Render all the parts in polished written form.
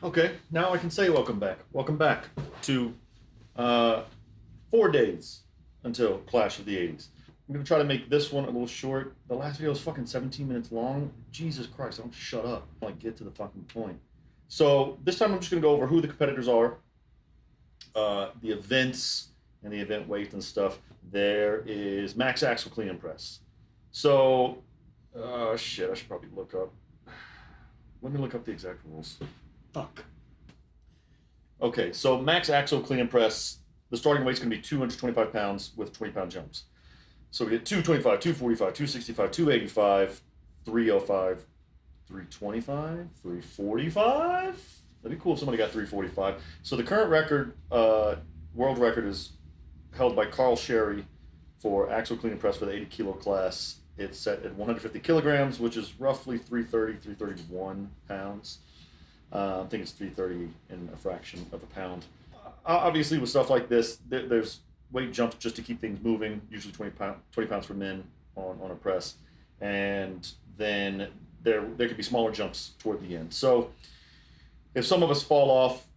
Okay, now I can say welcome back. Welcome back to uh, 4 days until Clash of the 80s. I'm gonna try to make this one a little short. The last video was fucking 17 minutes long. Jesus Christ, don't shut up. Like, get to the fucking point. So this time I'm just gonna go over who the competitors are, the events and the event weight and stuff. There is Max Axel Clean and Press. So, shit, I should probably look up. Let me look up the exact rules. Fuck. Okay, so max axle clean and press. The starting weight's going to be 225 pounds with 20-pound jumps. So we get 225, 245, 265, 285, 305, 325, 345. That'd be cool if somebody got 345. So the current record, world record, is held by Carl Sherry for axle clean and press for the 80 kilo class. It's set at 150 kilograms, which is roughly 330, 331 pounds. I think it's 330 and a fraction of a pound. Obviously, with stuff like this, there's weight jumps just to keep things moving, usually 20 pounds for men on a press. And then there could be smaller jumps toward the end. So if some of us fall off,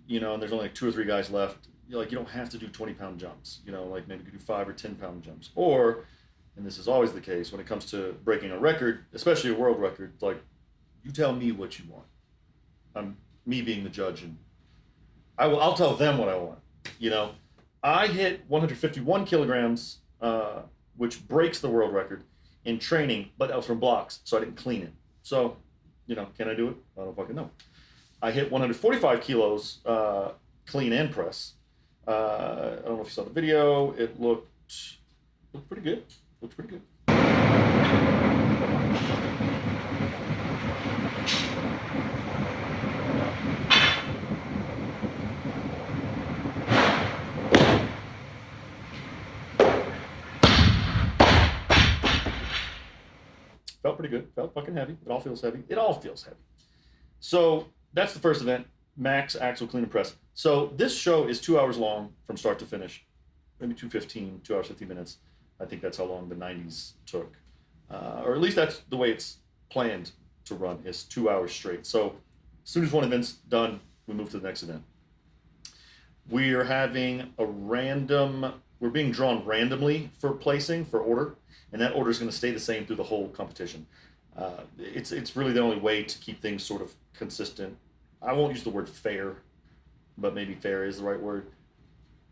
and there's only like 2 or 3 guys left, you don't have to do 20-pound jumps. Like maybe you could do 5 or 10-pound jumps. Or, and this is always the case when it comes to breaking a record, especially a world record, like, you tell me what you want. I'm me being the judge, and I'll tell them what I want. I hit 151 kilograms, which breaks the world record in training, but that was from blocks, so I didn't clean it. So, can I do it? I don't fucking know. I hit 145 kilos clean and press. I don't know if you saw the video. It looked pretty good. Looked pretty good. Felt pretty good. Felt fucking heavy. It all feels heavy. It all feels heavy. So that's the first event, max axle clean and press. So this show is 2 hours long from start to finish, maybe 2:15, 2 hours 50 minutes. I think that's how long the 90s took, or at least that's the way it's planned to run, is 2 hours straight. So as soon as one event's done, we move to the next event. We're having we're being drawn randomly for placing, for order, and that order is going to stay the same through the whole competition. It's really the only way to keep things sort of consistent. I won't use the word fair, but maybe fair is the right word,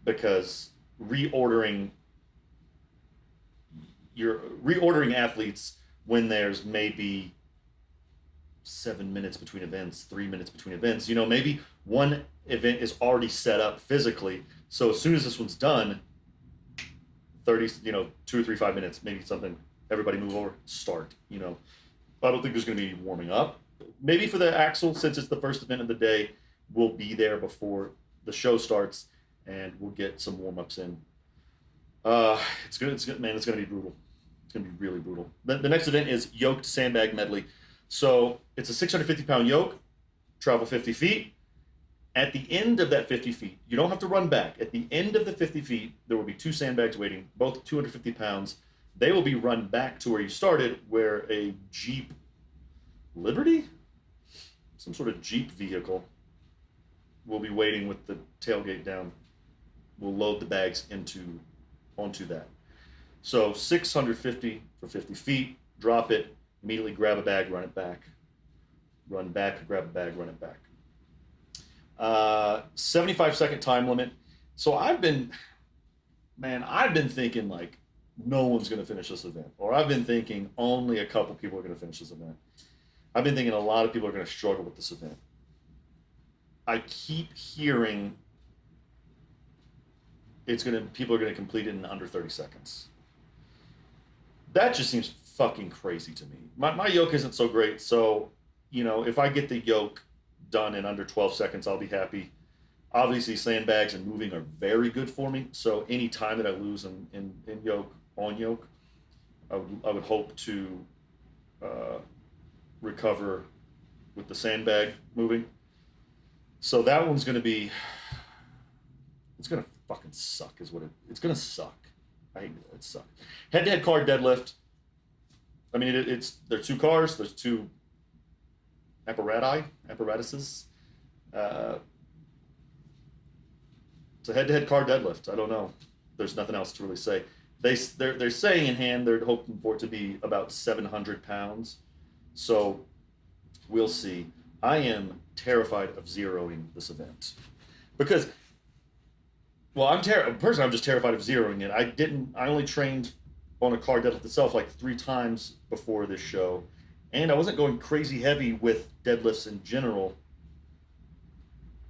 because you're reordering athletes when there's maybe 7 minutes between events, 3 minutes between events. Maybe one event is already set up physically, so as soon as this one's done, 30, 2 or 3, 5 minutes, maybe something, everybody move over, start. I don't think there's going to be any warming up. Maybe for the axle, since it's the first event of the day, we'll be there before the show starts, and we'll get some warm-ups in. It's good, man. It's going to be brutal. It's going to be really brutal. The next event is yoked sandbag medley. So it's a 650-pound yoke, travel 50 feet. At the end of that 50 feet, you don't have to run back. At the end of the 50 feet, there will be 2 sandbags waiting, both 250 pounds. They will be run back to where you started, where a Jeep Liberty, some sort of Jeep vehicle, will be waiting with the tailgate down. We'll load the bags onto that. So 650 for 50 feet, drop it, immediately grab a bag, run it back. Run back, grab a bag, run it back. 75-second time limit. So I've been thinking like no one's going to finish this event, or I've been thinking only a couple people are going to finish this event. I've been thinking a lot of people are going to struggle with this event. I keep hearing people are going to complete it in under 30 seconds. That just seems fucking crazy to me. My yoke isn't so great, so if I get the yoke done in under 12 seconds, I'll be happy. Obviously, sandbags and moving are very good for me. So any time that I lose in yoke, on yoke, I would hope to recover with the sandbag moving. So that one's going to be, it's going to fucking suck is what it's going to suck. I hate it. It sucks. Head-to-head car deadlift. I mean, there are 2 cars. There's 2 apparatuses. It's a head-to-head car deadlift. I don't know. There's nothing else to really say. They're saying in hand they're hoping for it to be about 700 pounds. So we'll see. I am terrified of zeroing this event because, well, I'm just terrified of zeroing it. I only trained on a car deadlift itself like 3 times before this show, and I wasn't going crazy heavy with deadlifts in general.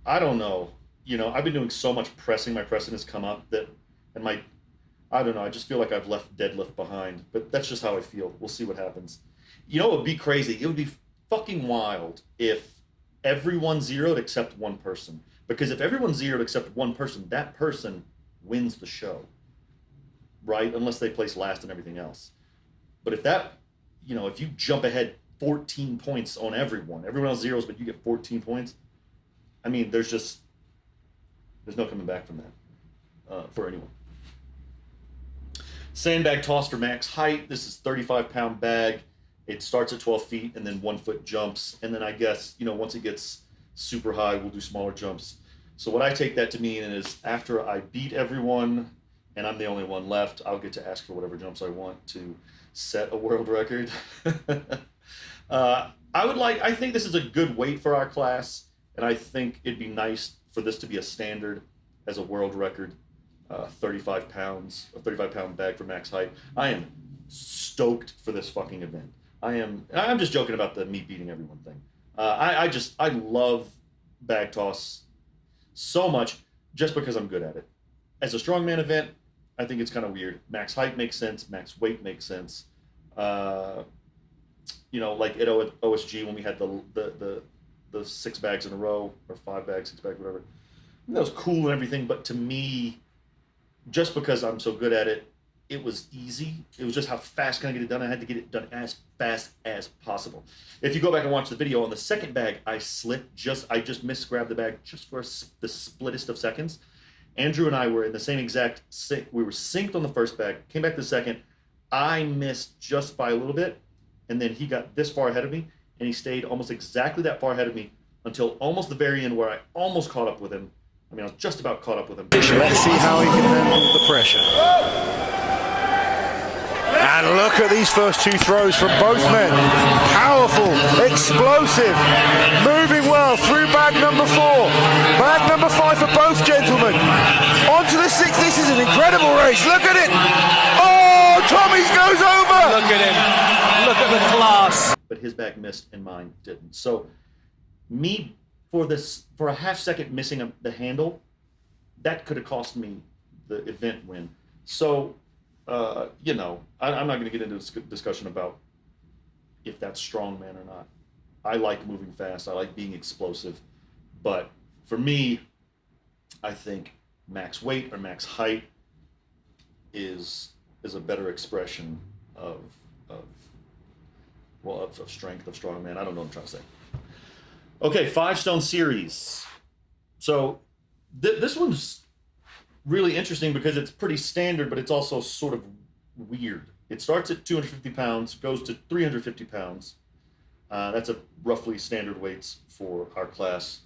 I don't know. I've been doing so much pressing. My pressing has come up I don't know. I just feel like I've left deadlift behind, but that's just how I feel. We'll see what happens. It would be crazy. It would be fucking wild if everyone zeroed except one person. Because if everyone zeroed except one person, that person wins the show, right? Unless they place last and everything else. But if if you jump ahead 14 points on everyone else zeros, but you get 14 points, I mean, there's no coming back from that for anyone. Sandbag toss for max height. This is 35-pound bag. It starts at 12 feet and then 1 foot jumps. And then I guess, once it gets super high, we'll do smaller jumps. So what I take that to mean is after I beat everyone and I'm the only one left, I'll get to ask for whatever jumps I want to set a world record. I think this is a good weight for our class. And I think it'd be nice for this to be a standard as a world record. 35 pounds, a 35-pound bag for max height. I am stoked for this fucking event. I'm just joking about the me beating everyone thing. I love bag toss so much just because I'm good at it. As a strongman event, I think it's kind of weird. Max height makes sense. Max weight makes sense. Like at OSG when we had the 6 bags in a row, or 5 bags, 6 bags, whatever. That was cool and everything, but to me, just because I'm so good at it, it was easy. It was just how fast can I get it done. I had to get it done as fast as possible. If you go back and watch the video on the second bag, I just misgrabbed the bag just for the splittest of seconds. Andrew and I were in the same exact sync. We were synced on the first bag, came back to the second. I missed just by a little bit, and then he got this far ahead of me, and he stayed almost exactly that far ahead of me until almost the very end where I almost caught up with him. I mean, I was just about caught up with him. Let's see how he can handle the pressure. And look at these first 2 throws from both men. Powerful, explosive, moving well through bag number 4. Bag number 5 for both gentlemen. On to the 6th. This is an incredible race. Look at it. Oh, Tommy's goes over. Look at him. Look at the class. But his bag missed and mine didn't. So me for a half second missing the handle, that could have cost me the event win. So, I'm not going to get into this discussion about if that's strongman or not. I like moving fast. I like being explosive. But for me, I think max weight or max height is a better expression of strength, of strongman. I don't know what I'm trying to say. Okay, 5-stone series. So this one's really interesting because it's pretty standard, but it's also sort of weird. It starts at 250 pounds, goes to 350 pounds. That's a roughly standard weights for our class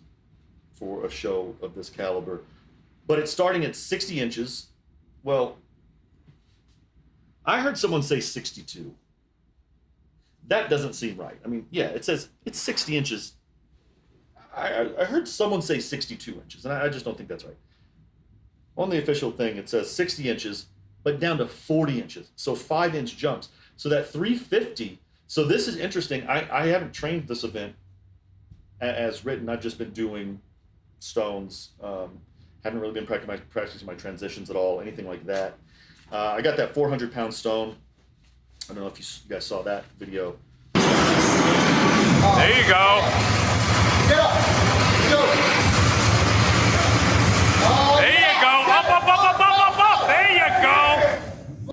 for a show of this caliber. But it's starting at 60 inches. Well, I heard someone say 62. That doesn't seem right. I mean, yeah, it says it's 60 inches. I heard someone say 62 inches, and I just don't think that's right. On the official thing, it says 60 inches, but down to 40 inches. So 5-inch jumps. So that 350, so this is interesting. I haven't trained this event as written. I've just been doing stones. Haven't really been practicing my transitions at all, anything like that. I got that 400-pound stone. I don't know if you guys saw that video. There you go. Get up. Go. There you go. Up. There you go.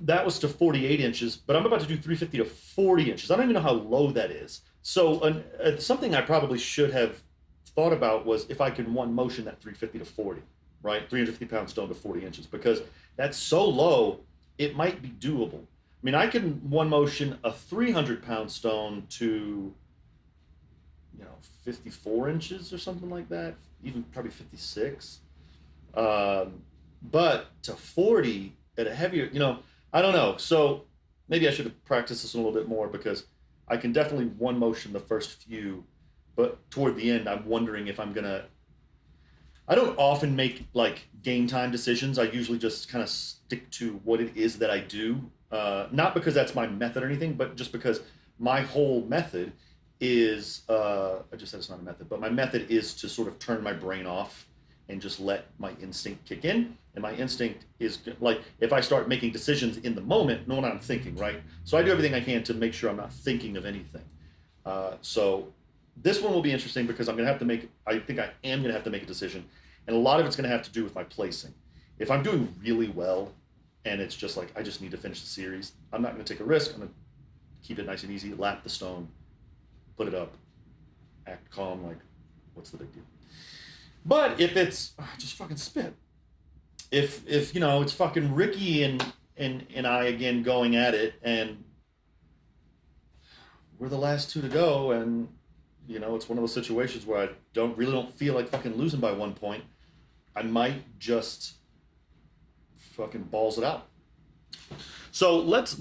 That was to 48 inches, but I'm about to do 350 to 40 inches. I don't even know how low that is. So something I probably should have thought about was if I can one motion that 350 to 40, right? 350-pound stone to 40 inches, because that's so low, it might be doable. I mean, I can one motion a 300-pound stone to, 54 inches or something like that, even probably 56. But to 40 at a heavier, I don't know. So maybe I should have practiced this a little bit more, because I can definitely one motion the first few, but toward the end, I'm wondering if I'm gonna. I don't often make like game time decisions. I usually just kind of stick to what it is that I do. Not because that's my method or anything, but just because my whole method is, I just said it's not a method, but my method is to sort of turn my brain off and just let my instinct kick in. And my instinct is like, if I start making decisions in the moment, no one I'm thinking, right? So I do everything I can to make sure I'm not thinking of anything. So this one will be interesting, because I think I am going to have to make a decision. And a lot of it's going to have to do with my placing. If I'm doing really well and it's just like, I just need to finish the series, I'm not going to take a risk. I'm going to keep it nice and easy, lap the stone, put it up, act calm, like, what's the big deal? But if it's just fucking spit, if it's fucking Ricky and I again going at it, and we're the last two to go, and it's one of those situations where I don't feel like fucking losing by 1 point, I might just fucking balls it out. So let's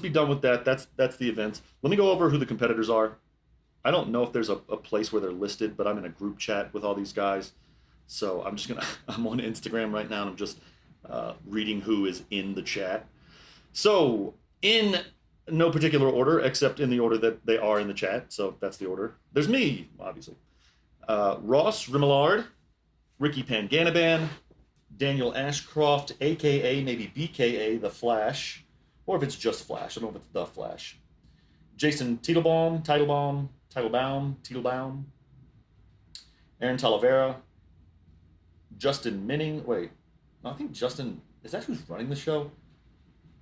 be done with that. That's the events. Let me go over who the competitors are. I don't know if there's a place where they're listed, but I'm in a group chat with all these guys. So I'm on Instagram right now, and I'm just reading who is in the chat. So in no particular order, except in the order that they are in the chat. So that's the order. There's me, obviously. Ross Rimillard, Ricky Panganaban, Daniel Ashcroft, a.k.a. maybe BKA, The Flash. Or if it's just Flash. I don't know if it's The Flash. Jason Teitelbaum, Aaron Talavera, Justin Minning. Wait, no, I think Justin, is that who's running the show?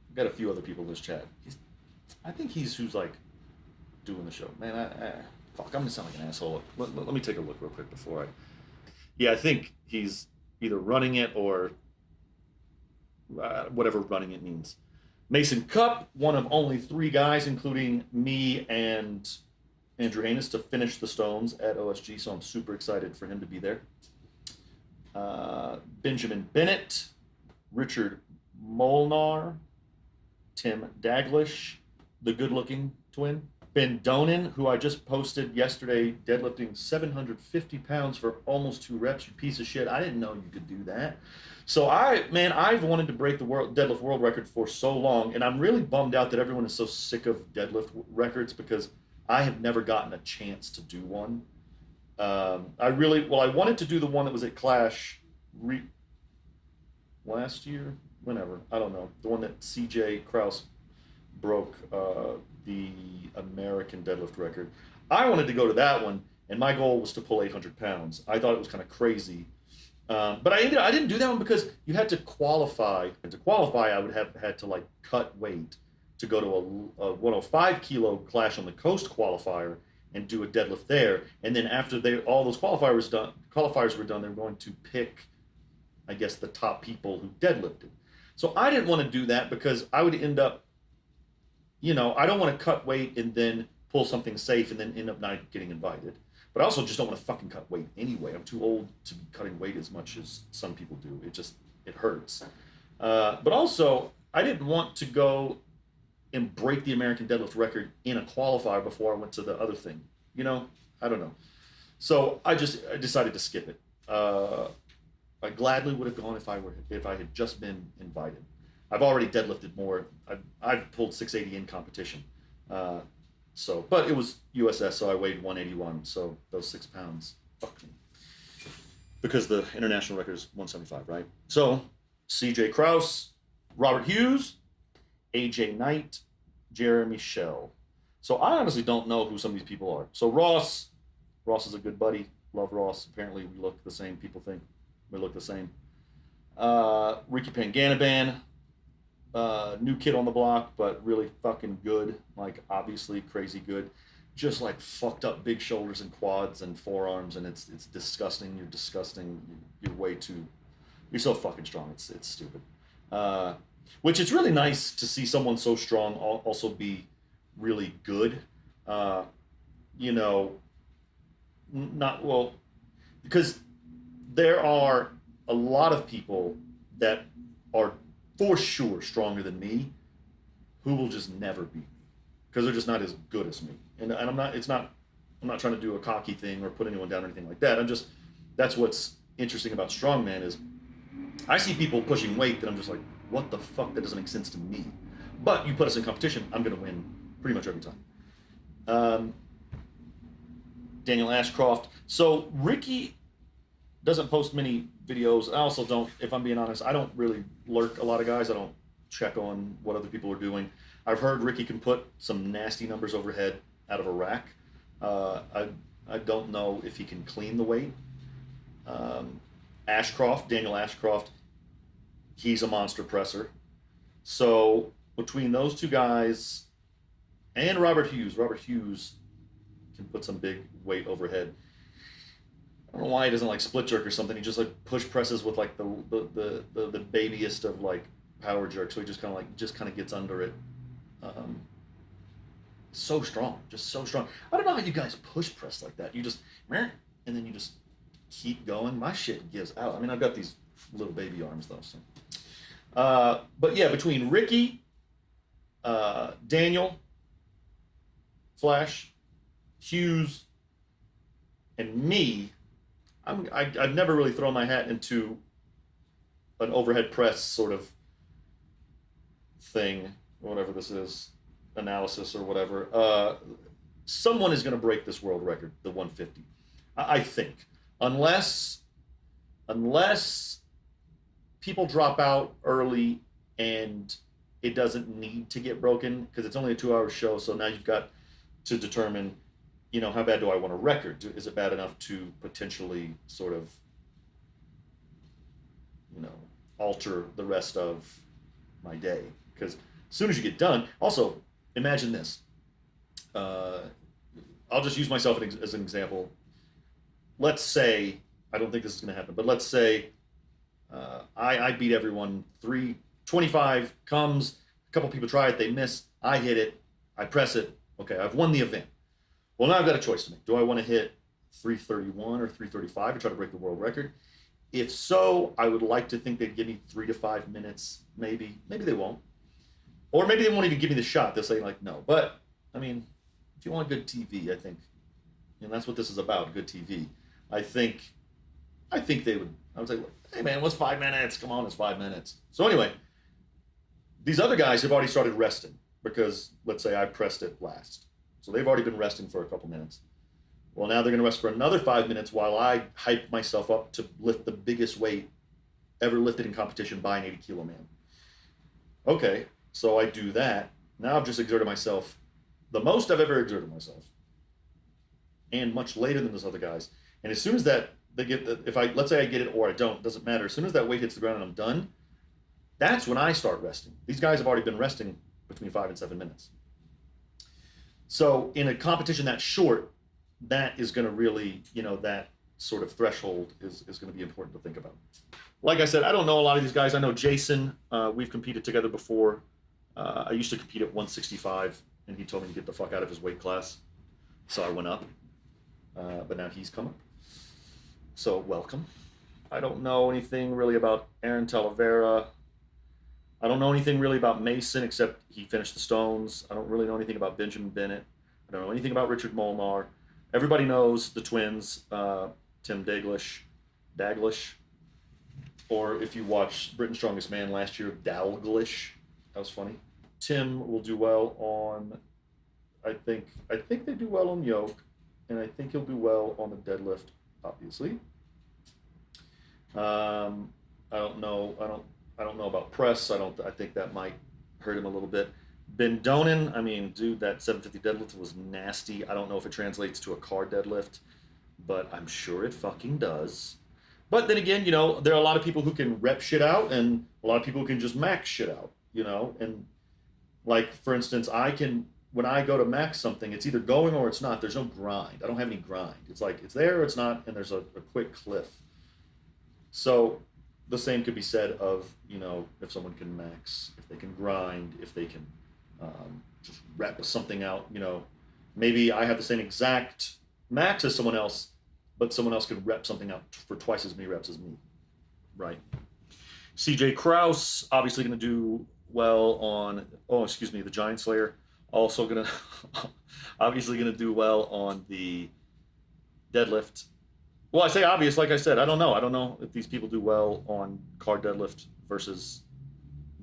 I've got a few other people in this chat. I think he's who's like doing the show. Man, fuck, I'm gonna sound like an asshole. Let me take a look real quick before I. Yeah, I think he's either running it or whatever running it means. Mason Cup, one of only 3 guys, including me and Andrew Haynes, to finish the stones at OSG, so I'm super excited for him to be there. Benjamin Bennett, Richard Molnar, Tim Daglish, the good-looking twin. Ben Donen, who I just posted yesterday, deadlifting 750 pounds for almost 2 reps, you piece of shit. I didn't know you could do that. So I've wanted to break the deadlift world record for so long, and I'm really bummed out that everyone is so sick of deadlift records, because I have never gotten a chance to do one. I wanted to do the one that was at Clash last year, whenever, I don't know, the one that CJ Kraus broke the American deadlift record. I wanted to go to that one, and my goal was to pull 800 pounds. I thought it was kind of crazy. But I didn't do that one because you had to qualify. And to qualify, I would have had to like cut weight to go to a 105 kilo Clash on the Coast qualifier and do a deadlift there. And then after all those qualifiers were done, they were going to pick, I guess, the top people who deadlifted. So I didn't want to do that because I would end up, I don't want to cut weight and then pull something safe and then end up not getting invited. But I also just don't want to fucking cut weight anyway. I'm too old to be cutting weight as much as some people do. It hurts. But also, I didn't want to go and break the American deadlift record in a qualifier before I went to the other thing. I don't know. So I decided to skip it. I gladly would have gone if I had just been invited. I've already deadlifted more. I've pulled 680 in competition. But it was USS, so I weighed 181. So those 6 pounds fucked me. Because the international record is 175, right? So CJ Kraus, Robert Hughes, AJ Knight, Jeremy Schell. So I honestly don't know who some of these people are. So Ross is a good buddy. Love Ross. Apparently we look the same. People think we look the same. Ricky Panganaban. New kid on the block, but really fucking good. Like, obviously crazy good. Just like fucked up big shoulders and quads and forearms, and it's disgusting. You're disgusting. You're so fucking strong. It's stupid. Which it's really nice to see someone so strong also be really good. you know, not well, because there are a lot of people that are for sure stronger than me who will just never beat me because they're just not as good as me. And I'm not. It's not. I'm not trying to do a cocky thing or put anyone down or anything like that. I'm just. That's what's interesting about strongman is I see people pushing weight that I'm just like, what the fuck? That doesn't make sense to me. But you put us in competition, I'm going to win pretty much every time. Daniel Ashcroft. So Ricky doesn't post many videos. I also don't, if I'm being honest, I don't really lurk a lot of guys. I don't check on what other people are doing. I've heard Ricky can put some nasty numbers overhead out of a rack. I don't know if he can clean the weight. Ashcroft, Daniel Ashcroft, he's a monster presser. So between those two guys and Robert Hughes can put some big weight overhead. I don't know why he doesn't like split jerk or something. He just like push presses with like the babiest of like power jerks. So he just kind of gets under it. So strong, just so strong. I don't know how you guys push press like that. You just and then you just keep going. My shit gives out. I mean, I've got these little baby arms though. So, but yeah, between Ricky, Daniel, Flash, Hughes, and me, I've never really thrown my hat into an overhead press sort of thing, whatever this is, analysis or whatever. Someone is going to break this world record, the 150. I think, unless people drop out early and it doesn't need to get broken because it's only a 2-hour show. So now you've got to determine, you know, how bad do I want a record? Is it bad enough to potentially sort of, you know, alter the rest of my day? Because as soon as you get done, also imagine this. I'll just use myself as an example. Let's say, I don't think this is going to happen, but let's say I beat everyone. 325 comes, a couple people try it, they miss, I hit it, I press it. Okay, I've won the event. Well, now I've got a choice to make. Do I want to hit 331 or 335 and try to break the world record? If so, I would like to think they'd give me 3 to 5 minutes, maybe. Maybe they won't. Or maybe they won't even give me the shot. They'll say, like, no. But, I mean, if you want good TV, I think, and that's what this is about, good TV, I think they would, I would say, hey, man, what's 5 minutes? Come on, it's 5 minutes. So anyway, these other guys have already started resting because, let's say, I pressed it last. So they've already been resting for a couple minutes. Well, now they're going to rest for another 5 minutes while I hype myself up to lift the biggest weight ever lifted in competition by an 80-kilo man. Okay, so I do that. Now I've just exerted myself the most I've ever exerted myself, and much later than those other guys. And as soon as that they get, let's say I get it or I don't, doesn't matter. As soon as that weight hits the ground and I'm done, that's when I start resting. These guys have already been resting between 5 and 7 minutes. So in a competition that short, that is going to really, you know, that sort of threshold is going to be important to think about. Like I said, I don't know a lot of these guys. I know Jason. We've competed together before. I used to compete at 165, and he told me to get the fuck out of his weight class. So I went up. But now he's come up. So welcome. I don't know anything really about Aaron Talavera. I don't know anything really about Mason except he finished the Stones. I don't really know anything about Benjamin Bennett. I don't know anything about Richard Molnar. Everybody knows the twins, Tim Daglish, or if you watched Britain's Strongest Man last year, Dalglish. That was funny. Tim will do well on, I think they do well on yoke, and I think he'll do well on the deadlift, obviously. I don't know about press. I think that might hurt him a little bit. Ben Donen, I mean, dude, that 750 deadlift was nasty. I don't know if it translates to a car deadlift, but I'm sure it fucking does. But then again, you know, there are a lot of people who can rep shit out, and a lot of people who can just max shit out, you know? And like, for instance, when I go to max something, it's either going or it's not. There's no grind. I don't have any grind. It's like, it's there or it's not, and there's a quick cliff. So the same could be said of, you know, if someone can max, if they can grind, if they can just rep something out, you know, Maybe I have the same exact max as someone else, but someone else could rep something out for twice as many reps as me, right? CJ Kraus, obviously going to do well on, the Giant Slayer. Also going to, obviously going to do well on the deadlift. Well, I say obvious, like I said, I don't know. I don't know if these people do well on card deadlift versus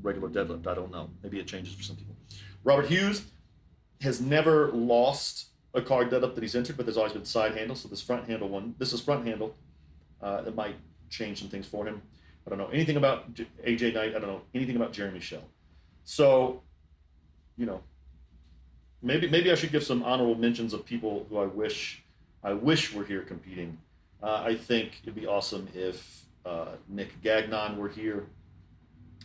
regular deadlift. I don't know. Maybe it changes for some people. Robert Hughes has never lost a card deadlift that he's entered, but there's always been side handle. So this front handle one, this is front handle. It might change some things for him. I don't know anything about AJ Knight. I don't know anything about Jeremy Schell. So, you know, maybe I should give some honorable mentions of people who I wish were here competing. I think it'd be awesome if Nick Gagnon were here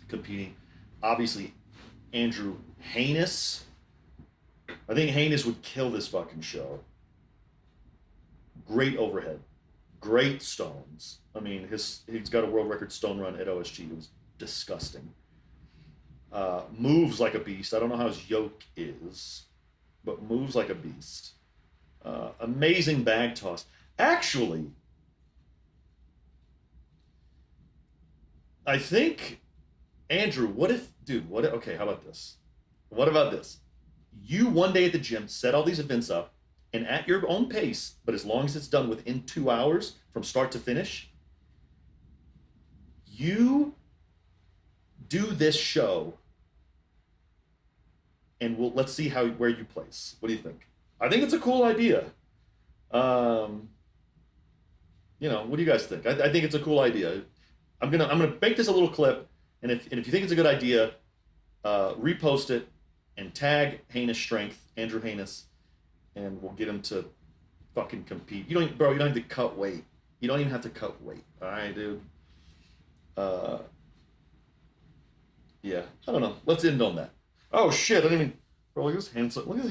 competing. Obviously, Andrew Hainis. I think Hainis would kill this fucking show. Great overhead. Great stones. I mean, he's got a world record stone run at OSG. It was disgusting. Moves like a beast. I don't know how his yoke is, but moves like a beast. Amazing bag toss. Actually, I think, Andrew, okay, how about this? What about this? You one day at the gym set all these events up, and at your own pace, but as long as it's done within 2 hours from start to finish, you do this show, and let's see where you place. What do you think? I think it's a cool idea. What do you guys think? I think it's a cool idea. I'm gonna make this a little clip, and if you think it's a good idea, repost it and tag Hainis Strength, Andrew Hainis, and we'll get him to fucking compete. You don't have to cut weight. You don't even have to cut weight. All right, dude. Yeah, I don't know. Let's end on that. Oh shit! I didn't even. Bro, look at this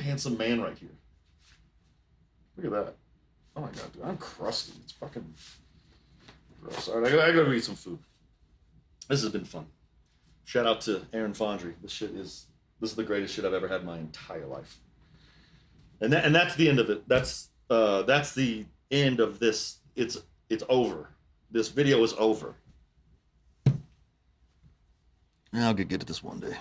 handsome man right here. Look at that. Oh my god, dude, I'm crusty. It's fucking gross. All right, I gotta eat some food. This has been fun. Shout out to Aaron Fondry. This is the greatest shit I've ever had in my entire life. And that's the end of it. That's the end of this. It's over. This video is over. I'll get to this one day.